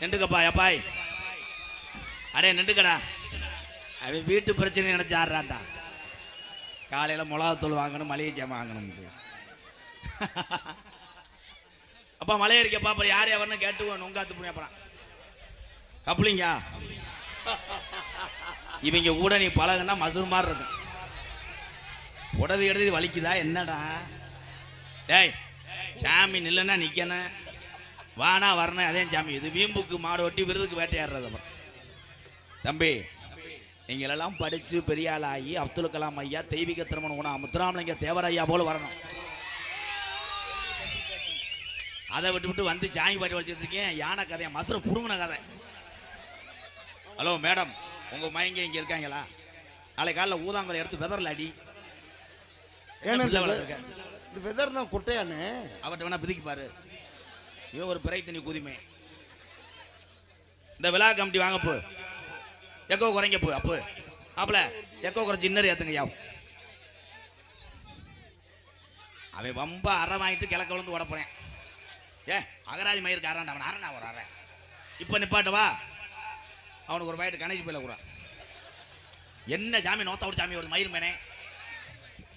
நின்றுக்கப்பா எப்பாய். அடே நின்றுக்கடா. அவன் வீட்டு பிரச்சனை நினைச்சு ஆடுறான்டா. காலையில் மிளகாத்தூள் வாங்கணும், மளிகை ஜாமான் வாங்கணும். அப்பா மலைய இருக்கப்பா. அப்புறம் யார் எவர்னு கேட்டு நொங்காத்து புரிய அப்புறம் கப்ளிங்கா. இவங்க கூட நீ பழகுனா மசூர் மாதிரி இருக்கும். உடது இடது வலிக்குதா என்னடா? டேய் சாமி நில்லுன்னா நிற்கணும், வானா வரணும். அதே சாமி இது வீம்புக்கு மாடு ஒட்டி விருதுக்கு வேட்டையாடுறது. அப்புறம் தம்பி நீங்களெல்லாம் படித்து பெரிய ஆள் ஆகி அப்துல் கலாம் ஐயா, தெய்வீக திருமணம் உணா முத்துராமலிங்க தேவர் ஐயா போல வரணும். அதை விட்டு விட்டு வந்து சாமி பாட்டி வச்சுட்டு இருக்கேன். யானை கதையை மசுரை புடுங்கின கதை. ஹலோ மேடம், உங்கள் மைங்க இங்கே இருக்காங்களா? நாளை காலையில் ஊதாங்கலை எடுத்து வெதரில் அடி. வெதர்னா குட்டையானே அவர்கிட்ட வேணா பிதிக்கி பாரு. இவன் ஒரு பிறை தண்ணி குதிமை. இந்த விழா கமிட்டி வாங்க போ, எக்கோ குறைங்க போ. அப்போ அப்பல எக்கோ குறைச்சி இன்னொரு ஏற்றுங்க யாவும். அவன் ரொம்ப அரை வாங்கிட்டு கிழக்க விழுந்து உடப்புறேன். அகராஜ் மயிருக்கு அறான் அவன் அரணா ஒரு அறை. இப்போ நிப்பாட்டவா அவனுக்கு ஒரு பாயிட்டு கணேஷ் போயில கூட. என்ன சாமி நோத்தா விட்டு சாமி ஒரு மயிர் மேனே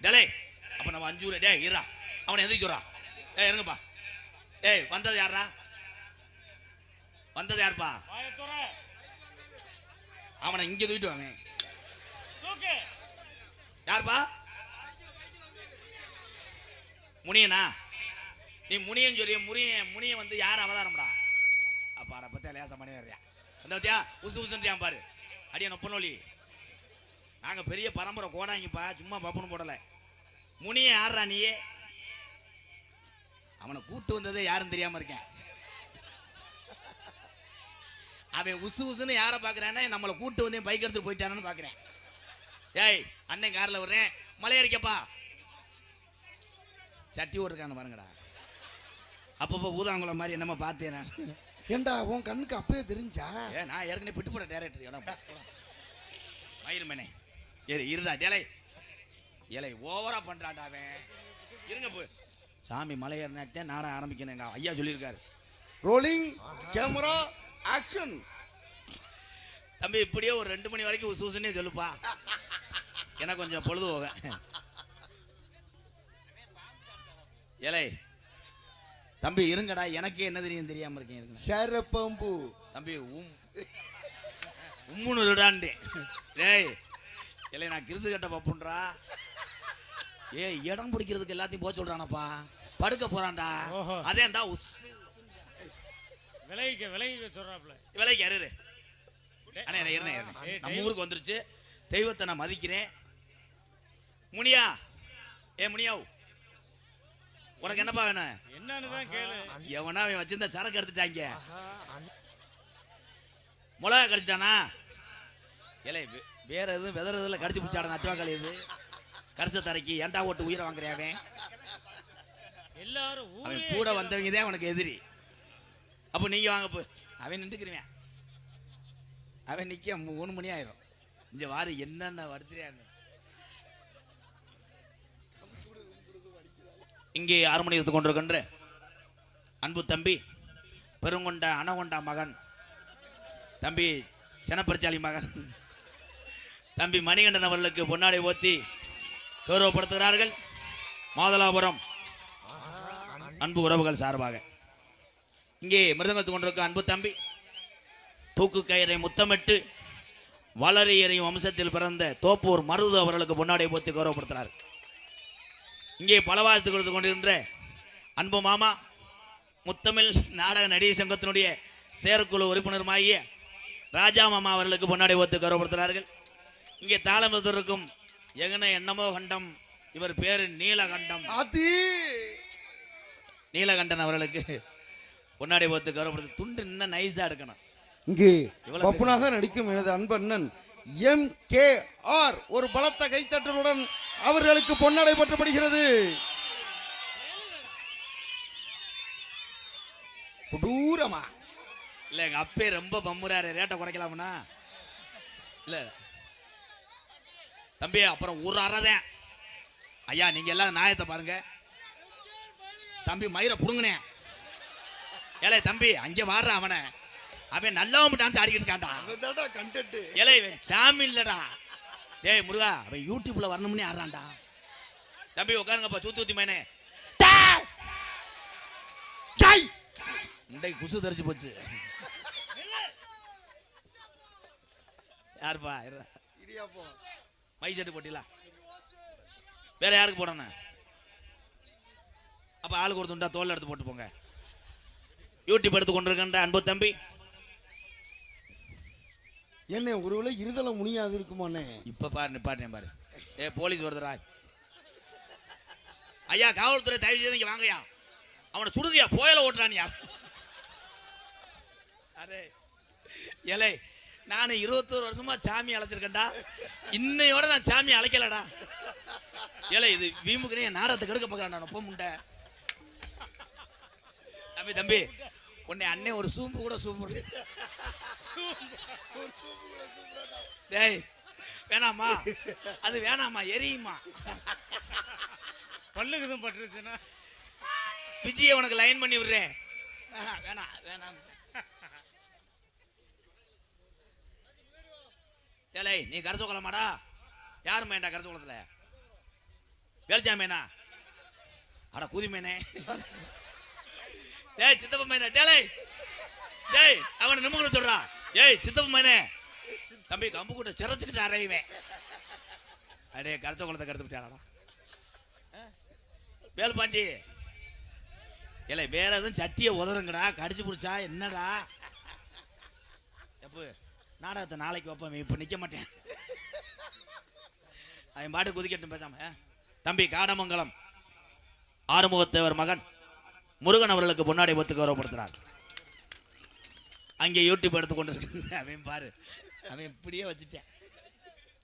டலே. அப்போ நம்ம 5 டே இரா அவனை எந்திரிச்சுரா. இருங்கப்பா. வந்தது யாரா? வந்தது யாருப்பா? அவனை இங்கே தூக்கிட்டு வாங்க. யாருப்பா? முனியனா? நீ முனியன் சொல்லி முனிய வந்து யார் அவதாரம்டா? அப்பா அதை பற்றி லேசா மணி வர்றியா அந்த பத்தியா உசு உசுன்றியான் பாரு. அடியா நொப்பனொலி. நாங்கள் பெரிய பரம்பரை கோடாங்கிப்பா, சும்மா பப்புன்னு போடலை. முனிய யாரா நீயே? அவனை கூட்டு வந்ததே யாரும் தெரியாம இருக்கேன். அவன் உசு உசுன்னு யாரை பார்க்குறானே நம்மளை கூட்டு வந்தேன் பைக் எடுத்துட்டு போயிட்டானு பார்க்குறேன். ஏய் அண்ணன் காரில் வர்றேன், மலையடிக்கப்பா. சட்டி ஓட்டுருக்கான்னு பாருங்கடா. அப்பப்போ ஊதாங்குளம் மாதிரி என்னம்மா பார்த்தேன் நான். ஏண்டா உன் கண்ணுக்கு அப்பவே தெரிஞ்சா? நான் ஏற்கனவே பிட்டு போட டேரக்டர் இடம் மயிர்மேனே. இருடா டேலை ஏலை ஓவரா பண்றான்டா அவன். இருங்க போ. சாமி மலையேறினாட்டே நாடகம் ஆரம்பிக்கணும் எங்க ஐயா சொல்லியிருக்காரு. Rolling camera action. தம்பி இப்படியே ஒரு 2 மணி வரைக்கும் உசுன்னே சொல்லுப்பா, எனக்கு கொஞ்சம் பொழுது போக. ஏலை தம்பி இருங்கடா, எனக்கே என்ன தெரியும் தெரியாம இருக்கேன். சரப்பம்பு தம்பி உம்முன்னு விடாண்டே. டேய் இல்லை நான் கிறிசு கட்ட பப்புன்றா. இடம் பிடிக்கிறதுக்கு எல்லாத்தையும் போக சொல்றானப்பா. படுக்க போறான்டா. அதே இருந்தா விலைக்கு சொல்றாப்ல. விலைக்கு யாரு? அண்ணே நம்ம ஊருக்கு வந்துருச்சு. தெய்வத்தை நான் மதிக்கிறேன். முனியா முனியாவ் உனக்கு என்னப்பா வேணும்? என்னன்னு கேளு. எவனா அவன் வச்சிருந்த சரக்கு எடுத்துட்டாங்க. மிளகா கடிச்சிட்டானா? இல்லை வேற எதுவும் வெதறதுல கடிச்சு பிடிச்சாட நட்டுவாக்கள். இது கரிச தரைக்கு ஏண்டா ஓட்டு உயிரை வாங்குறியாவே. எல்லாரும் அவன் கூட வந்தவங்க தான் அவனுக்கு எதிரி. அப்போ நீங்க வாங்க போ. அவன் நின்றுக்கிறேன். அவன் நிக்க 3 மணி ஆயிரும். இங்க வாரு என்னென்ன வருத்திரியான்னு. இங்கே 6 மணி எடுத்து கொண்டிருக்கின்ற அன்பு தம்பி பெருங்கொண்ட அணகொண்டா மகன் தம்பி செனப்பரிச்சாலி மகன் தம்பி மணிகண்டன் அவர்களுக்கு பொன்னாடை ஓத்தி கௌரவப்படுத்துகிறார்கள் மாதலாபுரம் அன்பு உறவுகள் சார்பாக. இங்கே மிருதங்கத்து கொண்டிருக்க அன்பு தம்பி தூக்கு கயிறை முத்தமிட்டு வளரியறியும் வம்சத்தில் பிறந்த தோப்பூர் மருது அவர்களுக்கு பொன்னாடை போத்தி கௌரவப்படுத்துகிறார். இங்கே பலவாழ்த்து கொடுத்து கொண்டிருக்கின்ற அன்பு மாமா முத்தமிழ் நாடக நடிகர் சங்கத்தினுடைய செயற்குழு உறுப்பினருமாகிய ராஜா மாமா அவர்களுக்கு பொன்னாடை போத்து கௌரவப்படுத்துகிறார்கள். இங்கே தாளம் இருக்கும் எங்கன என்னமோ கண்டம், இவர் பேரு நீலகண்டம், நீலகண்டன் அவர்களுக்கு பொன்னாடை போத்து கௌரவப்படுத்து. துண்டு இன்னும் நைஸா எடுக்கணும். இங்கே பப்புனாக நடிக்கும் எனது அன்பண்ணன் MKR ஒரு பலத்த கைத்தட்டலுடன் அவர்களுக்கு பொன்னாடை போற்றப்படுகிறது. கொடூரமா இல்ல எங்க அப்பே ரொம்ப பம்புறாரு, ரேட்டை குறைக்கலாம்னா இல்ல தம்பி. அப்புறம் ஒரு அறதேன் ஐயா, நீங்க எல்லாம் நாயத்தை பாருங்க. தம்பி மயிரை புடுங்கினேன். ஏலே தம்பி அங்கே வாடுற அவனை அவன் நல்லவன் டான்ஸ் ஆடிக்கிட்டு இருக்கான்டா. கண்டென்ட் ஏலே இவன் சாமி இல்லடா. டேய் முருகா, அவன் யூடியூப்ல வரணும்னே ஆடுறான்டா. தம்பி உட்காருங்கப்பா, சூத்தி மேனே. இன்றைக்கு குசு தெரிச்சு போச்சு. யாருப்பா மை செட்டு போட்டில வேற யாருக்கு போடணும்? அப்ப ஆளுக்கு ஒரு துண்டா தோல் எடுத்து போட்டு போங்க. யூடியூப் எடுத்து கொண்டிருக்கின்ற அன்பு தம்பி, என்ன ஒருவேளை இருதலை முனியாது இருக்குமானே? இப்ப பாரு, நிப்பாட்டேன் பாரு. போலீஸ் வருதுடா. ஐயா காவல்துறை, தயவு செய்து இங்க வாங்கயா. அவனை சுடுகையா, புயல ஓட்டுறானியா. அரே ஏலே, நான் 21 வருஷமா சாமி அழைச்சிருக்கேன்டா. இன்னையோட நான் சாமி அழைக்கலடா. ஏலே இது வீம்புக்குனே நாடகத்தை கெடுக்க பார்க்கறான். நான் ஒப்ப முண்டை. தம்பி தம்பி, உன்னை அண்ணே ஒரு சூம்பு கூட சூம்பு. டேய் வேணாமா, அது வேணாமா, எரியுமா. பல்லுக்குதும் பட்டுருச்சுன்னா விஜயை உனக்கு லைன் பண்ணி விடுறேன். வேணாம் வேணாம். ஏலே நீ கரைச்ச கொள்ளமாடா. யாரு மேண்டா கரைச்ச கொள்ளத்துல? வேல்ஜா மேனா? அட கூதி மேனே. டேய் சித்தப்ப மேனே. டேய் டேய் அவனை நிம்மு சொல்றா. ஏய் சித்தப்ப மேனே, தம்பி கம்பு கூட்ட சிறச்சுக்கிட்டு அறையுவேன். அடே கரைச்ச கொள்ளத்தை கருத்து விட்டாடா. வேல் பாண்டி, இல்லை வேற எதுவும் சட்டியை உதறுங்கடா. கடிச்சு பிடிச்சா என்னடா? எப்போ நாடகத்தை நாளைக்கு வைப்பேன், இப்போ நிற்க மாட்டேன். அவன் பாட்டு குதிக்கட்டும் பேசாம. தம்பி காடமங்கலம் ஆறுமுகத்தேவர் மகன் முருகன் அவர்களுக்கு பொன்னாடை ஒத்து கௌரவப்படுத்துறார். அங்கே யூடியூப் எடுத்துக்கொண்டு அவன் பாரு, அவன் இப்படியே வச்சுட்டேன்.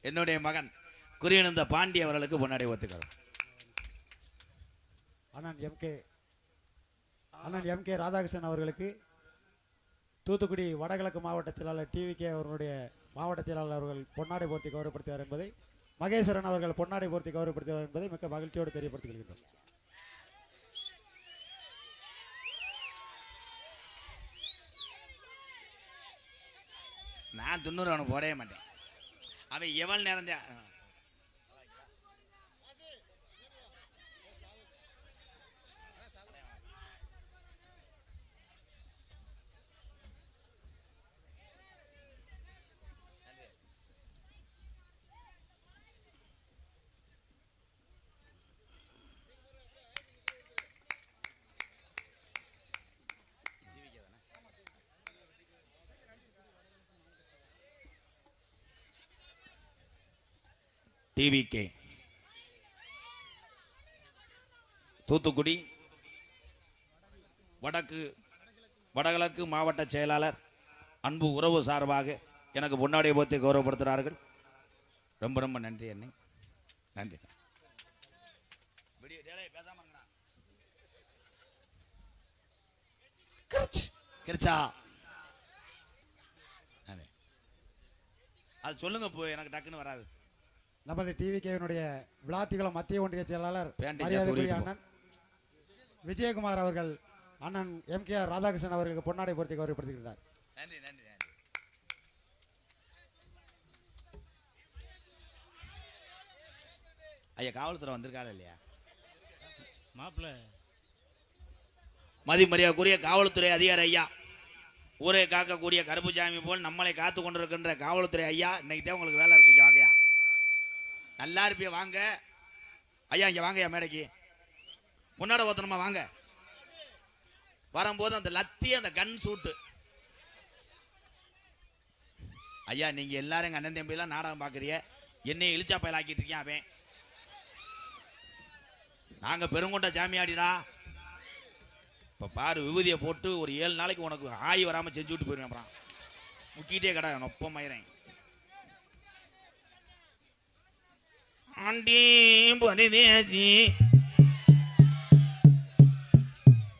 என்னுடைய மகன் குறியணிந்த பாண்டி அவர்களுக்கு பொன்னாடை ஒத்துக்கிறோம். அண்ணன் எம்.கே. ராதாகிருஷ்ணன் அவர்களுக்கு தூத்துக்குடி வடகிழக்கு மாவட்ட செயலாளர் டிவிகே அவர்களுடைய மாவட்ட செயலாளர் அவர்கள் பொன்னாடை போர்த்தி கௌரவப்படுத்துவார் என்பதை, மகேஸ்வரன் அவர்கள் பொன்னாடை போர்த்தி கௌரவப்படுத்துவார் என்பதை மிக்க மகிழ்ச்சியோடு தெரியப்படுத்துகிறோம். நான் 90 அவனுக்கு போடவே மாட்டேன். அவன் எவ்வளவு நேரம் தான் டிவிகே தூத்துக்குடி வடகிழக்கு மாவட்ட செயலாளர் அன்பு உறவு சார்பாக எனக்கு பொன்னாடை போத்தி கௌரவப்படுத்துகிறார்கள். ரொம்ப ரொம்ப நன்றி அண்ணே, நன்றி. கிரிச்சா அது சொல்லுங்க, போ எனக்கு டக்குன்னு வராது. நமது டிவிகேவினுடைய விளாத்திகுளம் மத்திய ஒன்றிய செயலாளர் பேண்டேஜ் மரியாதைக்குரிய அண்ணன் விஜயகுமார் அவர்கள் அண்ணன் எம்.கே. ராதாகிருஷ்ணன் அவர்களுக்கு பொன்னாடை போர்த்தி கௌரவப்படுத்துகிறார். நன்றி நன்றி நன்றி. ஐயா காவல்துறை வந்திருக்காரு இல்லையா? மாப்பிள்ள மதிமரியாதைக்குரிய காவல்துறை அதிகாரி ஐயா, ஊரை காக்கக்கூடிய கருப்புசாமி போல் நம்மளை காத்து கொண்டிருக்கின்ற காவல்துறை ஐயா, இன்னைக்கு தான் உங்களுக்கு வேலை இருக்கு. வாங்கயா, நல்லா இருப்பிய வாங்க ஐயா. இங்க வாங்கய்யா, மேடைக்கு முன்னாடி ஓத்தனமா வாங்க. வரும்போது அந்த லத்தி அந்த கன் சூட்டு ஐயா. நீங்க எல்லாரும் எங்க அண்ணன் தம்பியெல்லாம் நாடகம் பாக்குறீங்க, என்னைய இழிச்சா பயல் ஆக்கிட்டு இருக்கேன். அவன் நாங்க பெருங்கொண்ட சாமியாடிடா. இப்ப பாரு, விபூதியை போட்டு ஒரு 7 நாளைக்கு உனக்கு ஆய் வராம செஞ்சு விட்டு போயிருவேன். அப்புறம் முக்கிட்டே கடை நொப்பம் மயிறேன். ஆண்டி பரிதேசி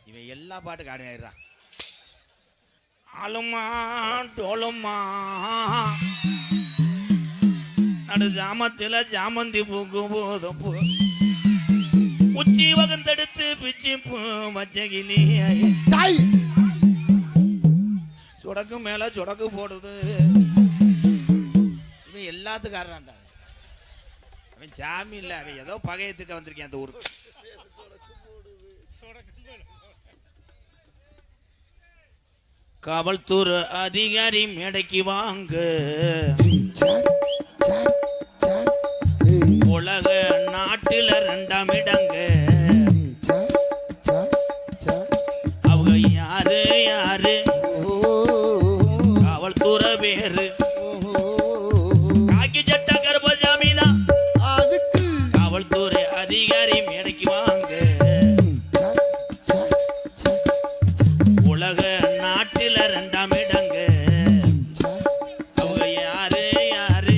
இவன் எல்லா பாட்டுக்கு ஆடி ஆயிடுறான். ஆளுமா டோலுமா நடு ஜாமத்தில் ஜாமந்தி பூக்கு போதும் பூ உச்சி வகந்தெடுத்து பிச்சு பூ வச்சகிலி சொடக்கு மேல சொடக்கு போடுது. இவன் எல்லாத்துக்கும் ஆடுறான்டா. அவன் சாமி இல்ல, அவன் ஏதோ பகையத்துக்கு வந்திருக்கேன் அந்த ஊருக்கு. காவல்துறை அதிகாரி மேடைக்கு வாங்க, உலக நாட்டுல 2ஆம் இடங்க. அவங்க யாரு யாரு? காவல்துறை பேரு காக்கி சட்ட கருப்பசாமி தான். அதுக்கு காவல்துறை அதிகாரி மேடைக்கு வாங்க, உலக நாட்டுல 2ஆம் இடங்க. அவங்க யாரு யாரு?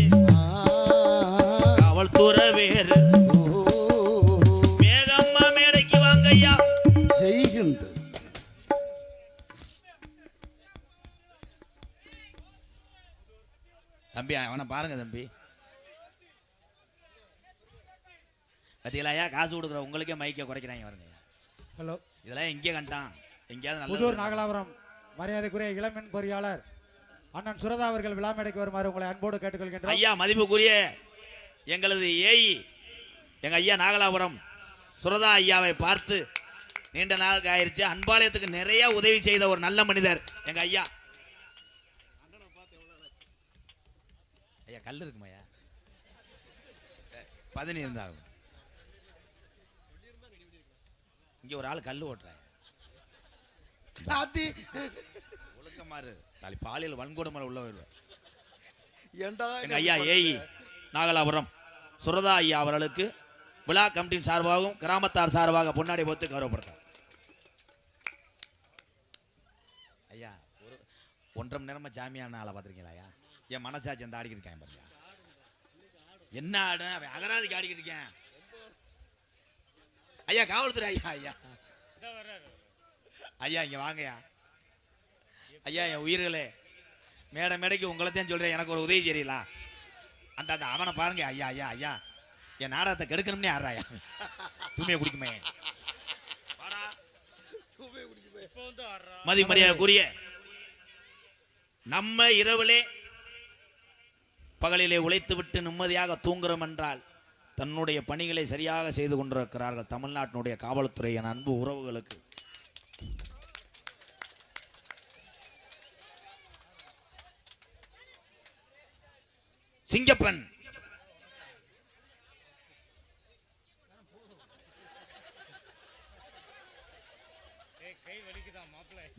காவல்துறை பேரு. மேகம்மா மேடைக்கு வாங்க ஐயா. ஜெய்ஹிந்த். தம்பி அவனை பாருங்க தம்பி. பத்தியலாயா காசு கொடுக்குற உங்களுக்கே மைக்கை குறைக்கிறாங்க பாருங்க. ஹலோ, இதெல்லாம் எங்கே கண்டான்? எங்கேயாவது நல்ல புதூர் நாகலாபுரம் மரியாதைக்குரிய இளமின் பொறியாளர் அண்ணன் சுரதா அவர்கள் விழா மேடைக்கு வருமாறு உங்களை அன்போடு கேட்டுக்கொள்கின்றோம். ஐயா மதிப்புக்குரிய எங்களது ஏஇ எங்க ஐயா நாகலாபுரம் சுரதா ஐயாவை பார்த்து நீண்ட நாளுக்கு ஆயிடுச்சு. அன்பாலயத்துக்கு நிறைய உதவி செய்த ஒரு நல்ல மனிதர் எங்க ஐயா. ஐயா கல் இருக்குமாய்யா? 10 இருந்தாங்க. இங்க ஒரு ஆள் கல் ஓட்டுறாங்க. சாத்தி ஒழுக்கமாறு தாலி பாலியல் வன்கொடுமை உள்ள வருவார். ஏண்டா எங்க ஐயா ஏஇ நாகலாபுரம் சுரதா ஐயா அவர்களுக்கு விழா கமிட்டியின் சார்பாகவும் கிராமத்தார் சார்பாக பொன்னாடை போத்து கௌரவப்படுத்தார். ஐயா ஒரு 1.5 மணி நேரமா ஜாமியான ஆளை பார்த்துருக்கீங்களா ஐயா? என் மனசாட்சி அந்த ஆடிக்கிட்டு இருக்கேன் பாருங்க. என்ன ஆடு அவன் அகராதிக்கு ஆடிக்கிட்டு இருக்கேன். ஐயா காவல்துறை ஐயா ஐயா ஐயா இங்க வாங்கய்யா. ஐயா என் உயிர்களே, மேடைக்கு உங்களை தான் சொல்றேன், எனக்கு ஒரு உதவி செய்யலா? அந்த அந்த அவனை பாருங்க ஐயா ஐயா ஐயா. என் நாடகத்தை கெடுக்கணும்னே ஆடுறாயா? தூய்மையை குடிக்குமே. மதி மரியாதைக்குரிய நம்ம இரவிலே பகலிலே உழைத்து விட்டு நிம்மதியாக தூங்குறோம் என்றால் தன்னுடைய பணிகளை சரியாக செய்து கொண்டிருக்கிறார்கள் தமிழ்நாட்டினுடைய காவல்துறை. என் அன்பு உறவுகளுக்கு சிங்கப்பெண்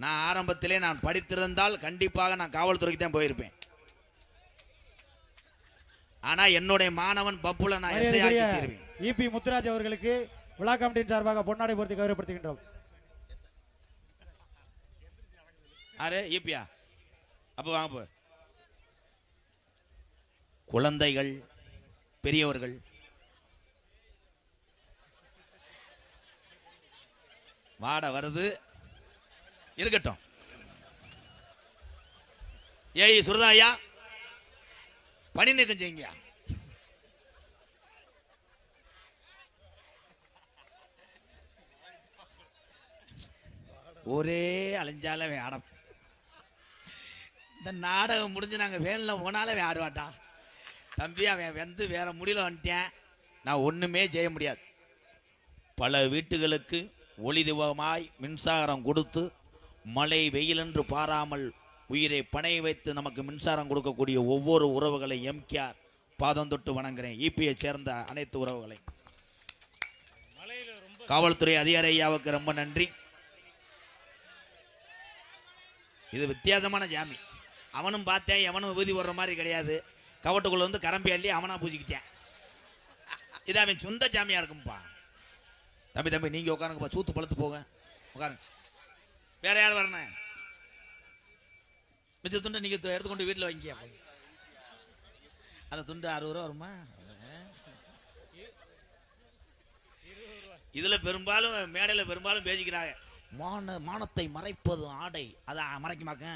நான் ஆரம்பத்திலே நான் படித்திருந்தால் கண்டிப்பாக நான் காவல்துறைக்கு தான் போயிருப்பேன். ஆனா என்னுடைய மாணவன் பப்புல நான் எஸ்ஐ ஆக்கி தருவேன். இபி முத்துராஜ் அவர்களுக்கு விழா கமிட்டியின் சார்பாக பொன்னாடை போர்த்தி கௌரவப்படுத்துகின்றோம். அரே இபியா அப்ப வாங்க போ. குழந்தைகள் பெரியவர்கள் வாட வருது இருக்கட்டும். ஏய் சுரதாயா பணி நீக்கம் செய்யுங்க. ஒரே அலைஞ்சால ஆடம். இந்த நாடகம் முடிஞ்சு நாங்கள் வேனில் போனாலே ஆடுவாட்டா தம்பி. அவன் வந்து வேற முடியல வந்துட்டேன், நான் ஒன்றுமே செய்ய முடியாது. பல வீட்டுகளுக்கு ஒளி தீபமாய் மின்சாரம் கொடுத்து மழை வெயிலென்று பாராமல் உயிரை பணைய வைத்து நமக்கு மின்சாரம் கொடுக்கக்கூடிய ஒவ்வொரு உறவுகளை எம்கேஆர் பாதம் தொட்டு வணங்குறேன். இபியை சேர்ந்த அனைத்து உறவுகளை. காவல்துறை அதிகாரி ஐயாவுக்கு ரொம்ப நன்றி. இது வித்தியாசமான ஜாமி. அவனும் பார்த்தேன், எவனும் விபூதி போடுற மாதிரி கிடையாது. கவட்டுக்குள்ள வந்து கரம்பி அள்ளி அவனா பூசிக்கிட்டேன். இது அவன் சொந்த ஜாமியா இருக்கும்பா. தம்பி தம்பி நீங்க உட்காருங்கப்பா, சூத்து பழுத்து போக உட்காருங்க. வேற யார் வரணும்? மிச்ச துண்டை நீங்க எடுத்துக்கொண்டு வீட்டில் வாங்கிக்க. அந்த துண்டு 60 ரூபா வருமா? இதுல பெரும்பாலும் மேடையில பெரும்பாலும் பேசிக்கிறாங்க, மானத்தை மறைப்பது ஆடை, அதை மறைக்குமாக்க.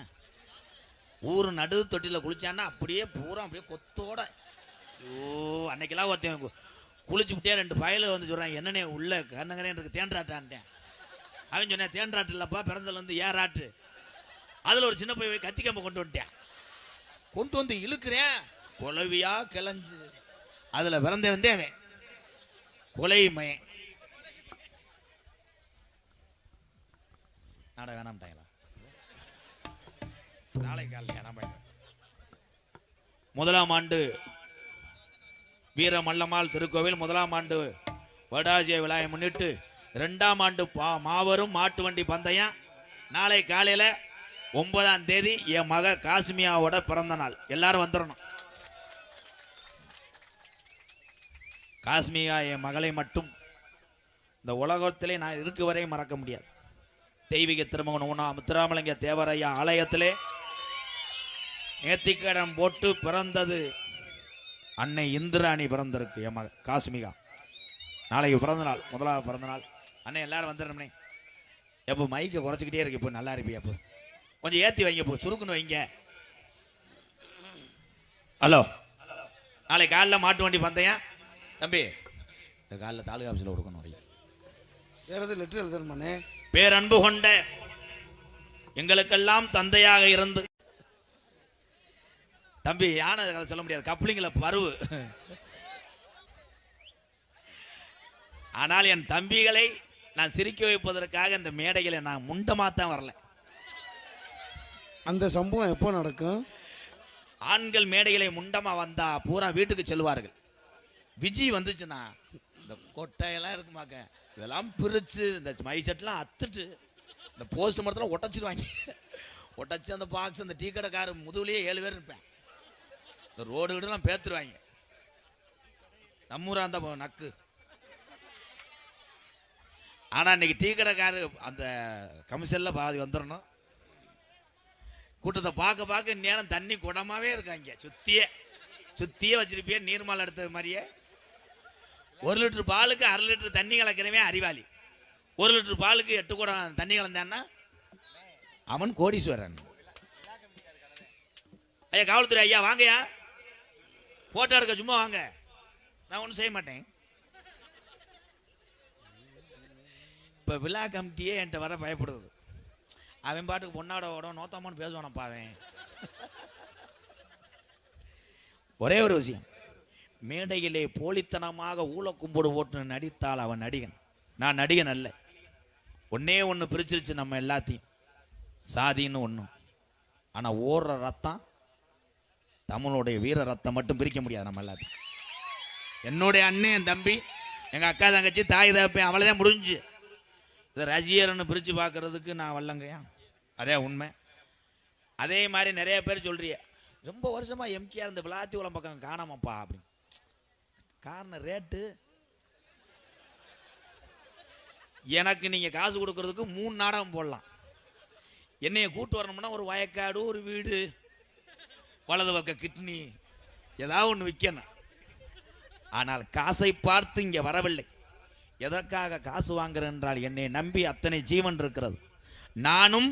ஊர் நடு தொட்டில குளிச்சான்னா அப்படியே பூரா அப்படியே கொத்தோட. ஐயோ அன்னைக்கெல்லாம் ஒருத்தன் குளிச்சு விட்டே 2 பயல வந்து சொல்றான், என்னன்னே உள்ள கண்ணங்கரே இருக்கு தேன்றாட்டான்ட்டேன். அவன் சொன்னேன் தேன்றாட்டு இல்லப்பா, பிறந்தல இருந்து ஏறாட்டு. அதில் ஒரு சின்ன போய் கத்தி கம்பை கொண்டு வந்துட்டேன். கொண்டு வந்து இழுக்கிறேன், குலவியா கிளஞ்சு. அதில் பிறந்தே வந்தே அவன் கொலை மயன். நாடகம் வேணாம்ட்டாங்களா? நாளை காலையில் வேணாம். முதலாம் ஆண்டு வீர மல்லம்மாள் திருக்கோவில் முதலாம் ஆண்டு வடாஜிய விழாவை முன்னிட்டு 2ஆம் ஆண்டு மாபெரும் மாட்டு வண்டி பந்தயம் நாளை காலையில் 9ஆம் தேதி என் மக காஸ்மியாவோட பிறந்த நாள். எல்லாரும் வந்துடணும். காஸ்மியா என் மகளை மட்டும் இந்த உலகத்திலே நான் இருக்கு வரை மறக்க முடியாது. தெய்வீக திருமகன் முத்துராமலிங்க தேவரையா ஆலயத்திலே நேர்த்திக்கடன் போட்டு பிறந்தது அன்னை இந்திராணி பிறந்திருக்கு. என் மக காஸ்மிகா நாளைக்கு பிறந்த நாள், முதலாவது பிறந்த நாள். அண்ணே எல்லாரும் வந்துடணும்னே. எப்போ மைக்கை குறைச்சிக்கிட்டே இருக்கு. இப்போ நல்லா இருப்பியா? அப்போ கொஞ்சம் ஏற்றி வைங்க, இப்போ சுருக்குன்னு வைங்க. ஹலோ, நாளை காலையில் மாட்டு வண்டி பந்தயம். தம்பி, இந்த காலையில் தாலுகா ஆஃபீஸில் கொடுக்கணும். வேற எதுவும் லெட்டர் எழுதணுமாண்ணே? பேரன்பு கொண்ட எங்களுக்கெல்லாம் தந்தையாக இருந்து தம்பி யானை கதை சொல்ல முடியாது, கப்ளிங்கில் பருவு. ஆனால் என் தம்பிகளை நான் சிரிக்க வைப்பதற்காக இந்த மேடைகளை நான் முண்டமாத்தான் வரல. அந்த சம்பவம் எப்போ நடக்கும்? ஆண்கள் மேடைகளை முண்டமா வந்தா பூரா வீட்டுக்கு செல்வார்கள். விஜய் வந்துச்சுன்னா இந்த கொட்டையெல்லாம் இருக்குமாக்க, இதெல்லாம் பிரித்து இந்த மை செட்லாம் அத்துட்டு இந்த போஸ்ட் மரத்தில் ஒட்டச்சிருவாங்க. ஒட்டச்சு அந்த பாக்ஸ் அந்த டீ கடைக்கார முதுகுலேயே 7 பேர் இருப்பேன். இந்த ரோடு வீடுலாம் பேத்துருவாங்க. நம்மூரா அந்த நக்கு. ஆனால் இன்னைக்கு டீ கடைக்காரு அந்த கமிஷனில் பாதி வந்துடணும். கூட்டத்தை பார்க்க பார்க்க நேரம் தண்ணி குடமாவே இருக்காங்க. சுத்தியே வச்சிருப்பியே நீர்மாலை எடுத்தது மாதிரியே. 1 லிட்டர் பாலுக்கு 1/2 லிட்டர் தண்ணி கலக்கிறவே அறிவாளி. 1 லிட்டர் பாலுக்கு 8 குடம் தண்ணி கலந்தான்னா அவன் கோடீஸ்வரன். ஐயா காவல்துறை ஐயா வாங்கயா, போட்டோ எடுக்க சும்மா வாங்க. நான் ஒன்றும் செய்ய மாட்டேன். இப்போ விழா கமிட்டியே என்கிட்ட வர பயப்படுது. அவன் பாட்டுக்கு பொண்ணாட ஓடும் நோத்தாமான்னு பேசுவானப்பா அவன். ஒரே ஒரு விஷயம், மேடையிலே போலித்தனமாக ஊழ கும்பிடு போட்டு நடித்தால் அவன் நடிகன். நான் நடிகன் அல்ல. ஒன்னே ஒன்று பிரிச்சிருச்சு நம்ம எல்லாத்தையும், சாதின்னு ஒன்று. ஆனால் ஓடுற ரத்தம், தமிழுடைய வீர ரத்தம் மட்டும் பிரிக்க முடியாது நம்ம எல்லாத்தையும். என்னுடைய அண்ணன், என் தம்பி, எங்கள் அக்கா தங்கச்சி, தாய் தகப்பேன், அவ்வளோதான் முடிஞ்சு. இதை ரசிகர்னு பிரித்து பார்க்கறதுக்கு நான் வரலங்கய்யா. அதே உண்மை. அதே மாதிரி நிறைய பேர் சொல்றிய, ரொம்ப வருஷமாக எம்கேஆர் இந்த விளாத்தி உலம் பக்கம் காணாமப்பா அப்படின்னு. காரணம் ரேட்டு. எனக்கு நீங்கள் காசு கொடுக்கறதுக்கு 3 நாடகம் போடலாம். என்னைய கூட்டு வரணும்னா ஒரு வயக்காடு, ஒரு வீடு, வலது பக்க கிட்னி, ஏதாவது ஒன்று விற்கணும். ஆனால் காசை பார்த்து இங்கே வரவில்லை. எதற்காக காசு வாங்குறேன் என்றால், என்னை நம்பி அத்தனை ஜீவன் இருக்கிறது. நானும்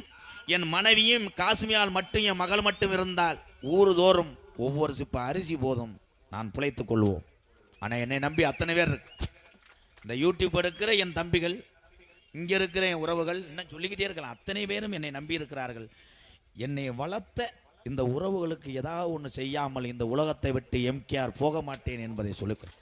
என் மனைவியும் காசுமியால் மட்டும், என் மகள் மட்டும் இருந்தால் ஊரு தோறும் ஒவ்வொரு சிப்ப அரிசி போதும் நான் பிழைத்துக் கொள்வோம். ஆனால் என்னை நம்பி அத்தனை பேர் இருக்கு. இந்த யூடியூப் எடுக்கிற என் தம்பிகள், இங்கே இருக்கிற என் உறவுகள், இன்னும் சொல்லிக்கிட்டே இருக்கலாம். அத்தனை பேரும் என்னை நம்பி இருக்கிறார்கள். என்னை வளர்த்த இந்த உறவுகளுக்கு ஏதாவது ஒன்று செய்யாமல் இந்த உலகத்தை விட்டு எம்கேஆர் போக மாட்டேன் என்பதை சொல்லுகிறேன்.